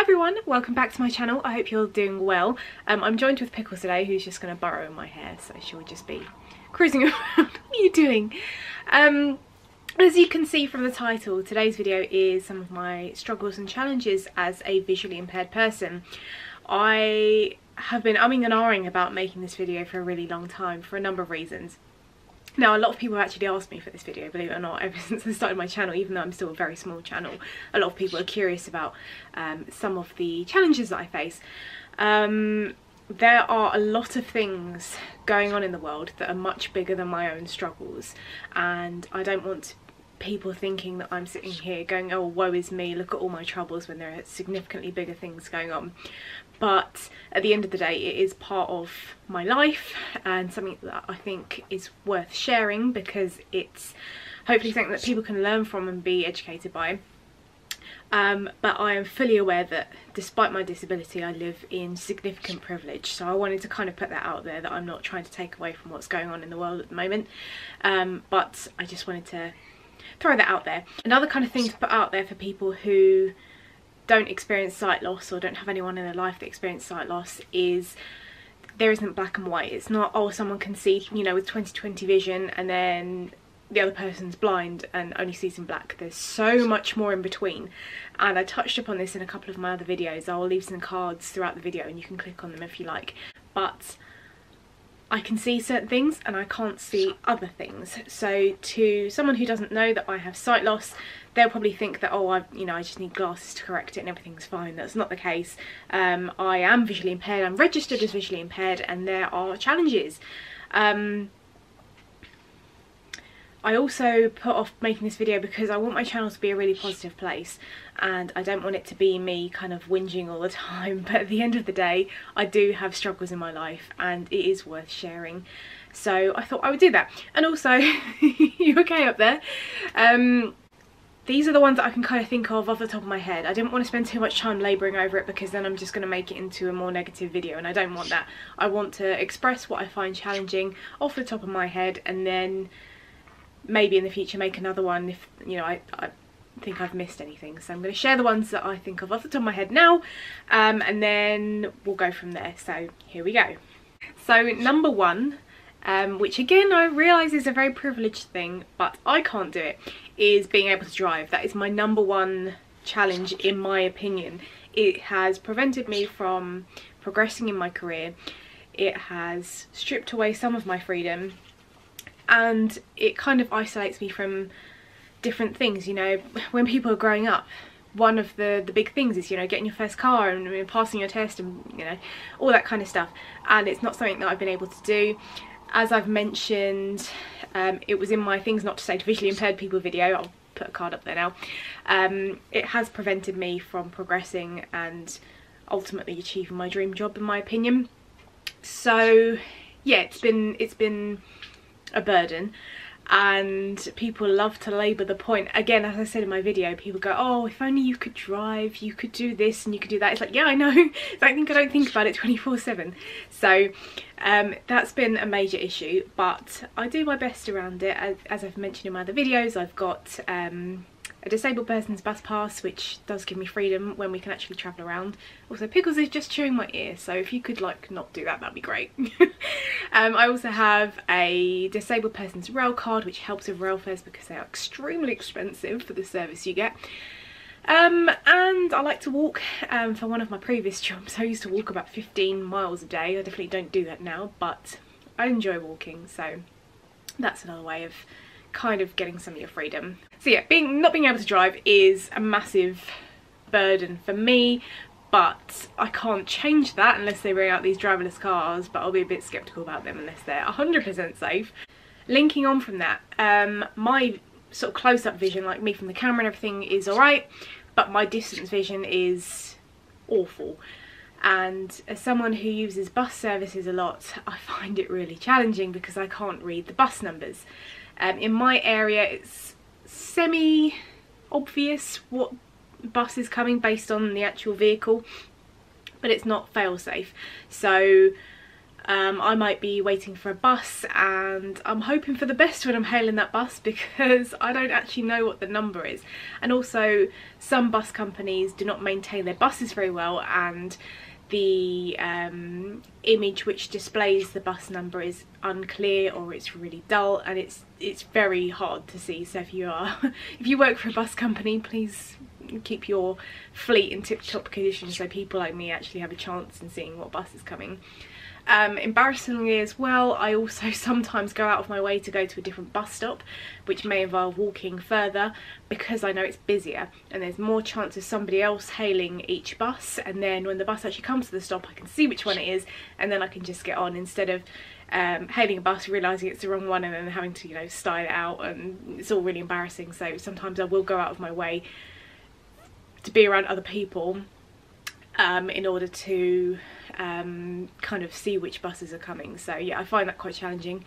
everyone, welcome back to my channel. I hope you're doing well. I'm joined with Pickles today, who's just going to burrow in my hair, so she'll just be cruising around. What are you doing? As you can see from the title, today's video is some of my struggles and challenges as a visually impaired person. I have been umming and ahhing about making this video for a really long time for a number of reasons. Now, a lot of people have actually asked me for this video, believe it or not, ever since I started my channel, even though I'm still a very small channel. A lot of people are curious about some of the challenges that I face. There are a lot of things going on in the world that are much bigger than my own struggles, and I don't want people thinking that I'm sitting here going, oh, woe is me, look at all my troubles, when there are significantly bigger things going on. But at the end of the day, it is part of my life and something that I think is worth sharing, because it's hopefully something that people can learn from and be educated by. But I am fully aware that despite my disability, I live in significant privilege, so I wanted to kind of put that out there, that I'm not trying to take away from what's going on in the world at the moment, but I just wanted to throw that out there. Another kind of thing to put out there for people who don't experience sight loss or don't have anyone in their life that experiences sight loss is there isn't black and white. It's not, oh, someone can see, you know, with 20/20 vision and then the other person's blind and only sees in black. There's so much more in between, and I touched upon this in a couple of my other videos. I'll leave some cards throughout the video and you can click on them if you like, but I can see certain things and I can't see other things. So to someone who doesn't know that I have sight loss, they'll probably think that, oh, I just need glasses to correct it and everything's fine. That's not the case. I am visually impaired. I'm registered as visually impaired, and there are challenges. I also put off making this video because I want my channel to be a really positive place, and I don't want it to be me kind of whinging all the time. But at the end of the day, I do have struggles in my life and it is worth sharing. So I thought I would do that. And also, you okay up there? These are the ones that I can kind of think of off the top of my head. I didn't want to spend too much time labouring over it, because then I'm just going to make it into a more negative video, and I don't want that. I want to express what I find challenging off the top of my head, and then maybe in the future make another one if, you know, I think I've missed anything. So I'm going to share the ones that I think of off the top of my head now, and then we'll go from there. So here we go. So number one, which again I realise is a very privileged thing, but I can't do it, is being able to drive. That is my number one challenge, in my opinion. It has prevented me from progressing in my career. It has stripped away some of my freedom, and it kind of isolates me from different things. You know, when people are growing up, one of the big things is, you know, getting your first car and passing your test and, you know, all that kind of stuff, and it's not something that I've been able to do. As I've mentioned, it was in my things not to say to visually impaired people video, I'll put a card up there now. It has prevented me from progressing and ultimately achieving my dream job, in my opinion. So yeah, it's been a burden, and people love to labour the point. Again, as I said in my video, people go, oh, if only you could drive, you could do this and you could do that. It's like, yeah, I know. I don't think about it 24/7. So that's been a major issue, but I do my best around it. As I've mentioned in my other videos, I've got a disabled person's bus pass, which does give me freedom when we can actually travel around. Also, Pickles is just chewing my ear, so if you could like not do that, that'd be great. I also have a disabled person's rail card, which helps with rail fares because they are extremely expensive for the service you get. And I like to walk. For one of my previous jobs, I used to walk about 15 miles a day. I definitely don't do that now, but I enjoy walking, so that's another way of kind of getting some of your freedom. So yeah, not being able to drive is a massive burden for me, but I can't change that unless they bring out these driverless cars, but I'll be a bit sceptical about them unless they're 100% safe. Linking on from that, my sort of close-up vision, like me from the camera and everything, is alright, but my distance vision is awful. And as someone who uses bus services a lot, I find it really challenging because I can't read the bus numbers. In my area, it's semi-obvious what bus is coming based on the actual vehicle, but it's not fail-safe. So I might be waiting for a bus and I'm hoping for the best when I'm hailing that bus because I don't actually know what the number is. And also some bus companies do not maintain their buses very well, and the image which displays the bus number is unclear or it's really dull, and it's very hard to see. So if you work for a bus company, please keep your fleet in tip-top condition so people like me actually have a chance in seeing what bus is coming. Embarrassingly as well, I also sometimes go out of my way to go to a different bus stop, which may involve walking further because I know it's busier and there's more chance of somebody else hailing each bus, and then when the bus actually comes to the stop I can see which one it is and then I can just get on, instead of hailing a bus, realising it's the wrong one and then having to, you know, style it out, and it's all really embarrassing. So sometimes I will go out of my way to be around other people in order to kind of see which buses are coming. So yeah, I find that quite challenging.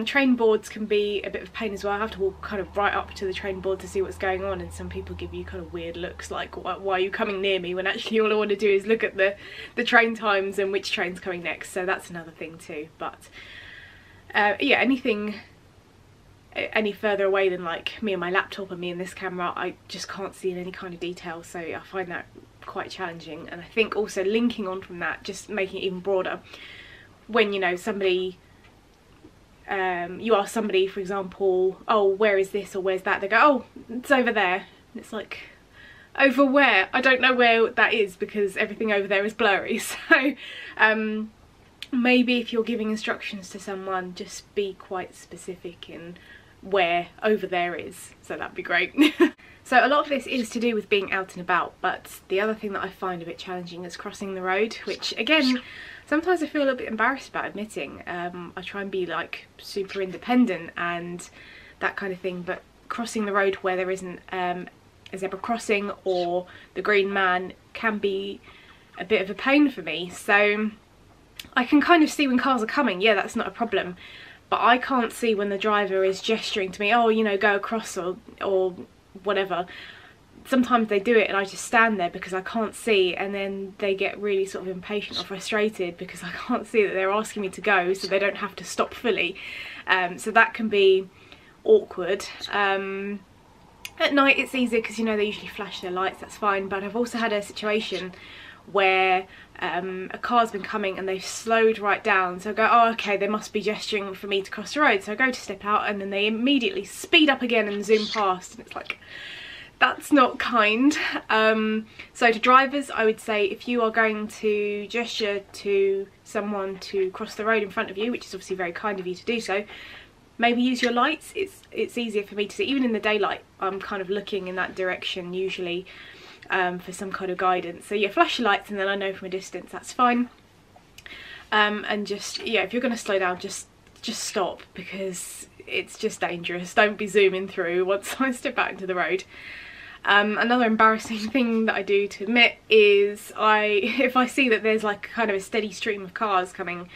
Train boards can be a bit of a pain as well. I have to walk kind of right up to the train board to see what's going on, and some people give you kind of weird looks like, why are you coming near me, when actually all I want to do is look at the train times and which train's coming next. So that's another thing too. But yeah, anything any further away than like me and my laptop and me and this camera, I just can't see in any kind of detail. So I find that quite challenging. And I think also linking on from that, just making it even broader, when, you know, somebody you ask somebody, for example, oh, where is this or where's that, they go, oh, it's over there, and it's like, over where? I don't know where that is because everything over there is blurry. So maybe if you're giving instructions to someone, just be quite specific in where over there is, so that'd be great. So a lot of this is to do with being out and about, but the other thing that I find a bit challenging is crossing the road, which again, sometimes I feel a little bit embarrassed about admitting. I try and be like super independent and that kind of thing, but crossing the road where there isn't a zebra crossing or the green man can be a bit of a pain for me. So I can kind of see when cars are coming, yeah, that's not a problem, but I can't see when the driver is gesturing to me, oh, you know, go across or whatever. Sometimes they do it and I just stand there because I can't see, and then they get really sort of impatient or frustrated because I can't see that they're asking me to go, so they don't have to stop fully. So that can be awkward. At night it's easier because, you know, they usually flash their lights, that's fine, but I've also had a situation where a car's been coming and they've slowed right down, so I go, oh, okay, they must be gesturing for me to cross the road, so I go to step out and then they immediately speed up again and zoom past, and it's like, that's not kind. So to drivers, I would say if you are going to gesture to someone to cross the road in front of you, which is obviously very kind of you to do so, maybe use your lights. It's easier for me to see, even in the daylight, I'm kind of looking in that direction usually for some kind of guidance. So yeah, flash your lights and then I know from a distance, that's fine. And just, yeah, if you're going to slow down, just stop, because it's just dangerous. Don't be zooming through once I step out into the road. Another embarrassing thing that I do to admit is if I see that there's like kind of a steady stream of cars coming,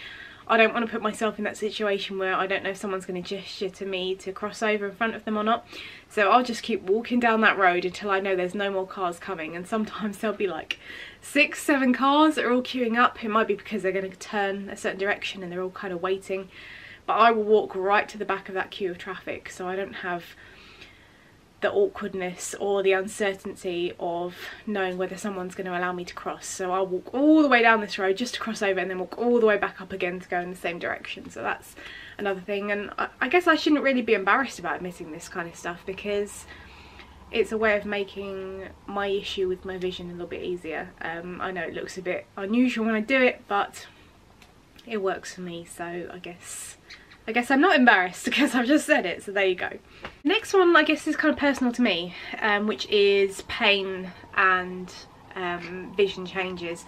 I don't want to put myself in that situation where I don't know if someone's going to gesture to me to cross over in front of them or not. So I'll just keep walking down that road until I know there's no more cars coming, and sometimes there'll be like 6-7 cars that are all queuing up. It might be because they're going to turn a certain direction and they're all kind of waiting, but I will walk right to the back of that queue of traffic so I don't have the awkwardness or the uncertainty of knowing whether someone's going to allow me to cross. So I'll walk all the way down this road just to cross over and then walk all the way back up again to go in the same direction. So that's another thing, and I guess I shouldn't really be embarrassed about admitting this kind of stuff because it's a way of making my issue with my vision a little bit easier. I know it looks a bit unusual when I do it, but it works for me, so I guess I'm not embarrassed because I've just said it, so there you go. Next one, I guess, is kind of personal to me, which is pain and vision changes.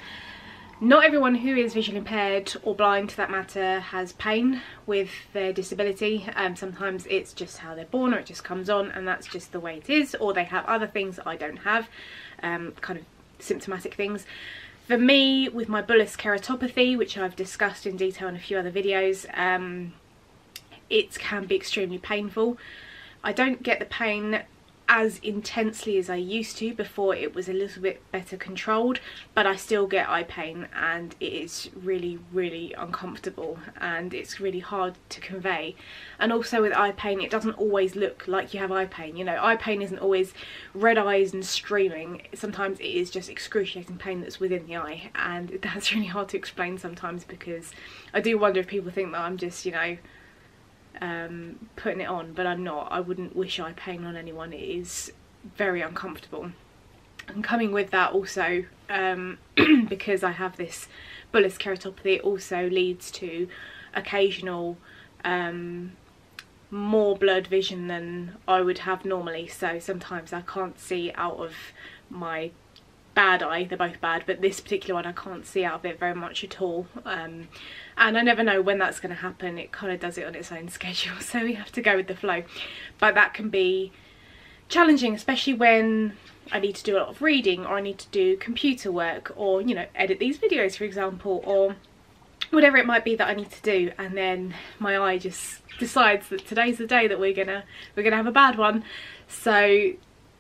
Not everyone who is visually impaired, or blind for that matter, has pain with their disability. Sometimes it's just how they're born, or it just comes on and that's just the way it is, or they have other things that I don't have, kind of symptomatic things. For me, with my bullous keratopathy, which I've discussed in detail in a few other videos, it can be extremely painful. I don't get the pain as intensely as I used to before it was a little bit better controlled, but I still get eye pain, and it is really, really uncomfortable, and it's really hard to convey. And also with eye pain, it doesn't always look like you have eye pain. You know, eye pain isn't always red eyes and streaming. Sometimes it is just excruciating pain that's within the eye, and that's really hard to explain sometimes, because I do wonder if people think that I'm just, you know, putting it on, but I'm not. I wouldn't wish eye pain on anyone. It is very uncomfortable. And coming with that also, because I have this bullous keratopathy, it also leads to occasional more blurred vision than I would have normally. So sometimes I can't see out of my bad eye. They're both bad, but this particular one I can't see out of it very much at all, and I never know when that's going to happen. It kind of does it on its own schedule, so we have to go with the flow. But that can be challenging, especially when I need to do a lot of reading, or I need to do computer work, or, you know, edit these videos, for example, or whatever it might be that I need to do, and then my eye just decides that today's the day that we're gonna have a bad one. So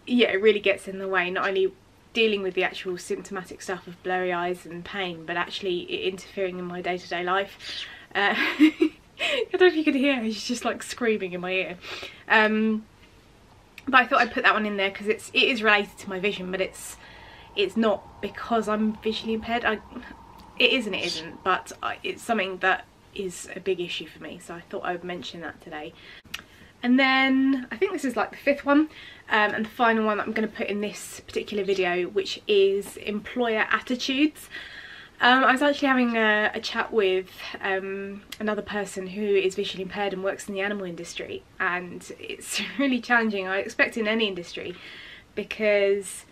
yeah, it really gets in the way, not only dealing with the actual symptomatic stuff of blurry eyes and pain, but actually it interfering in my day-to-day life. I don't know if you could hear her, she's just like screaming in my ear. But I thought I'd put that one in there because it is related to my vision, but it's not because I'm visually impaired. It is and it isn't, but it's something that is a big issue for me, so I thought I would mention that today. And then I think this is like the fifth one, and the final one that I'm going to put in this particular video, which is employer attitudes. I was actually having a chat with another person who is visually impaired and works in the animal industry, and it's really challenging. I expect in any industry, because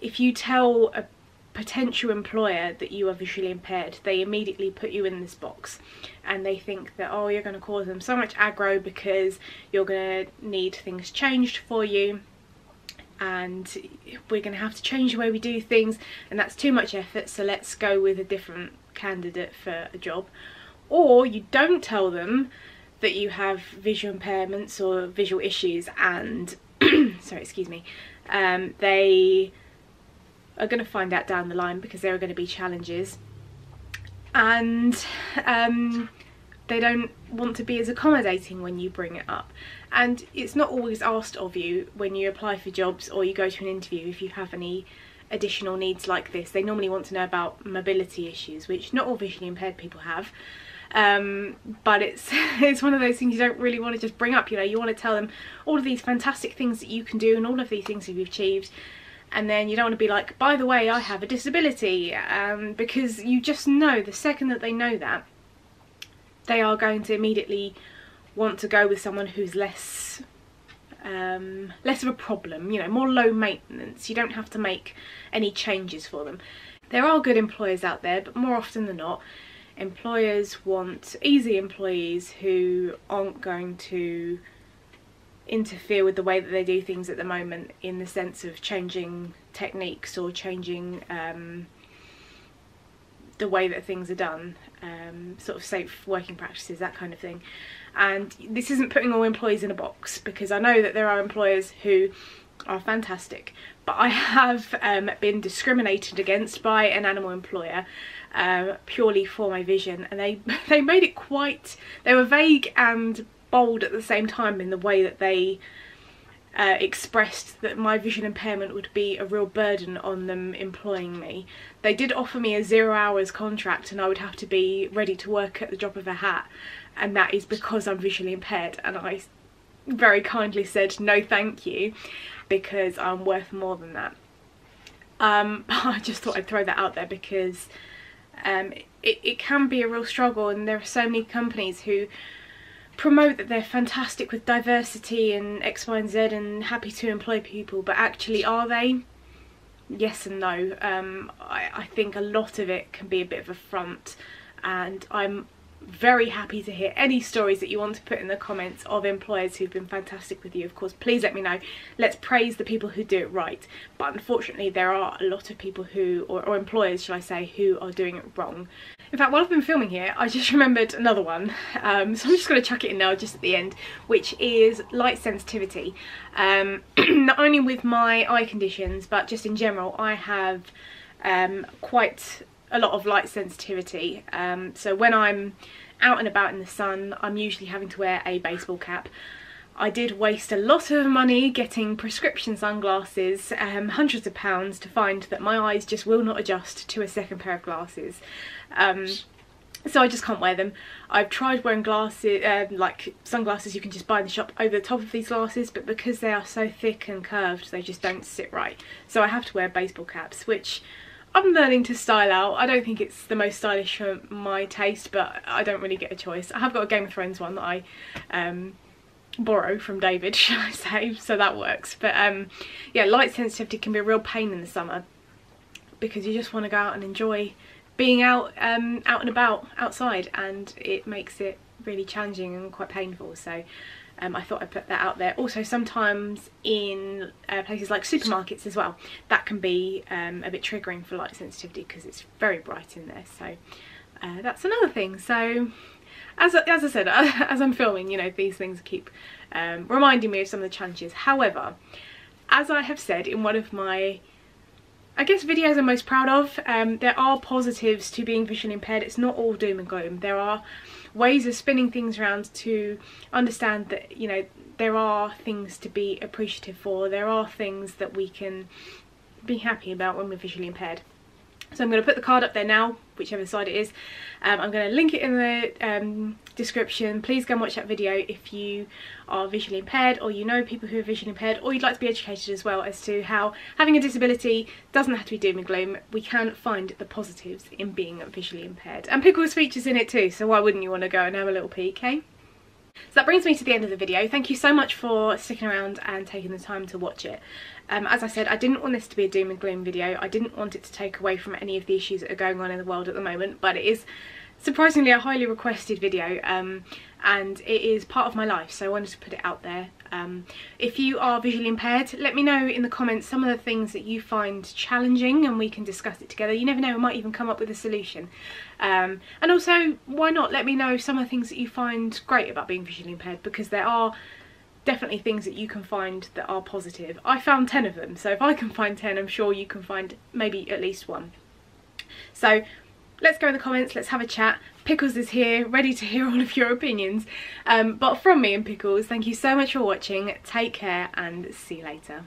if you tell a potential employer that you are visually impaired, they immediately put you in this box, and they think that, oh, you're going to cause them so much aggro because you're going to need things changed for you, and we're going to have to change the way we do things, and that's too much effort, so let's go with a different candidate for a job. Or you don't tell them that you have visual impairments or visual issues, and sorry, excuse me, they are going to find out down the line because there are going to be challenges, and they don't want to be as accommodating when you bring it up. And it's not always asked of you when you apply for jobs or you go to an interview if you have any additional needs like this. They normally want to know about mobility issues, which not all visually impaired people have, but it's one of those things you don't really want to just bring up. You know, you want to tell them all of these fantastic things that you can do and all of these things that you've achieved, and then you don't want to be like, by the way, I have a disability, because you just know the second that they know that, they are going to immediately want to go with someone who's less of a problem, you know, more low maintenance. You don't have to make any changes for them. There are good employers out there, but more often than not, employers want easy employees who aren't going to interfere with the way that they do things at the moment, in the sense of changing techniques or changing the way that things are done, sort of safe working practices, that kind of thing. And this isn't putting all employees in a box, because I know that there are employers who are fantastic, but I have been discriminated against by an animal employer purely for my vision, and they made it quite, they were vague and bold at the same time in the way that they expressed that my vision impairment would be a real burden on them employing me. They did offer me a 0 hours contract, and I would have to be ready to work at the drop of a hat, and that is because I'm visually impaired, and I very kindly said no thank you, because I'm worth more than that. I just thought I'd throw that out there, because it can be a real struggle, and there are so many companies who promote that they're fantastic with diversity and X, Y and Z and happy to employ people, but actually are they? Yes and no. I think a lot of it can be a bit of a front, and I'm very happy to hear any stories that you want to put in the comments of employers who've been fantastic with you. Of course, please let me know. Let's praise the people who do it right. But unfortunately, there are a lot of people who, or employers, shall I say, who are doing it wrong. In fact, while I've been filming here, I just remembered another one. So I'm just going to chuck it in now just at the end, which is light sensitivity. Not only with my eye conditions, but just in general, I have quite a lot of light sensitivity. So when I'm out and about in the sun, I'm usually having to wear a baseball cap. I did waste a lot of money getting prescription sunglasses, hundreds of pounds, to find that my eyes just will not adjust to a second pair of glasses. So I just can't wear them. I've tried wearing glasses, like sunglasses you can just buy in the shop over the top of these glasses, but because they are so thick and curved, they just don't sit right. So I have to wear baseball caps, which I'm learning to style out. I don't think it's the most stylish for my taste, but I don't really get a choice. I have got a Game of Thrones one that I borrow from David, shall I say, so that works. But yeah, light sensitivity can be a real pain in the summer because you just want to go out and enjoy being out and about outside, and it makes it really challenging and quite painful. So I thought I'd put that out there. Also, sometimes in places like supermarkets as well, that can be a bit triggering for light sensitivity because it's very bright in there. So that's another thing. So as I said, as I'm filming, you know, these things keep reminding me of some of the challenges. However, as I have said in one of my, I guess, videos I'm most proud of, there are positives to being visually impaired. It's not all doom and gloom. There are ways of spinning things around to understand that, you know, there are things to be appreciative for. There are things that we can be happy about when we're visually impaired. So I'm going to put the card up there now, whichever side it is. I'm going to link it in the description. Please go and watch that video if you are visually impaired, or you know people who are visually impaired, or you'd like to be educated as well as to how having a disability doesn't have to be doom and gloom. We can find the positives in being visually impaired. And Pickles features in it too, so why wouldn't you want to go and have a little peek, eh? So that brings me to the end of the video. Thank you so much for sticking around and taking the time to watch it. As I said, I didn't want this to be a doom and gloom video. I didn't want it to take away from any of the issues that are going on in the world at the moment, but it is surprisingly a highly requested video, and it is part of my life, so I wanted to put it out there. If you are visually impaired, let me know in the comments some of the things that you find challenging, and we can discuss it together. You never know, we might even come up with a solution. And also, why not let me know some of the things that you find great about being visually impaired, because there are definitely things that you can find that are positive. I found 10 of them, so if I can find 10, I'm sure you can find maybe at least one. So let's go in the comments, let's have a chat. Pickles is here, ready to hear all of your opinions. But from me and Pickles, thank you so much for watching. Take care and see you later.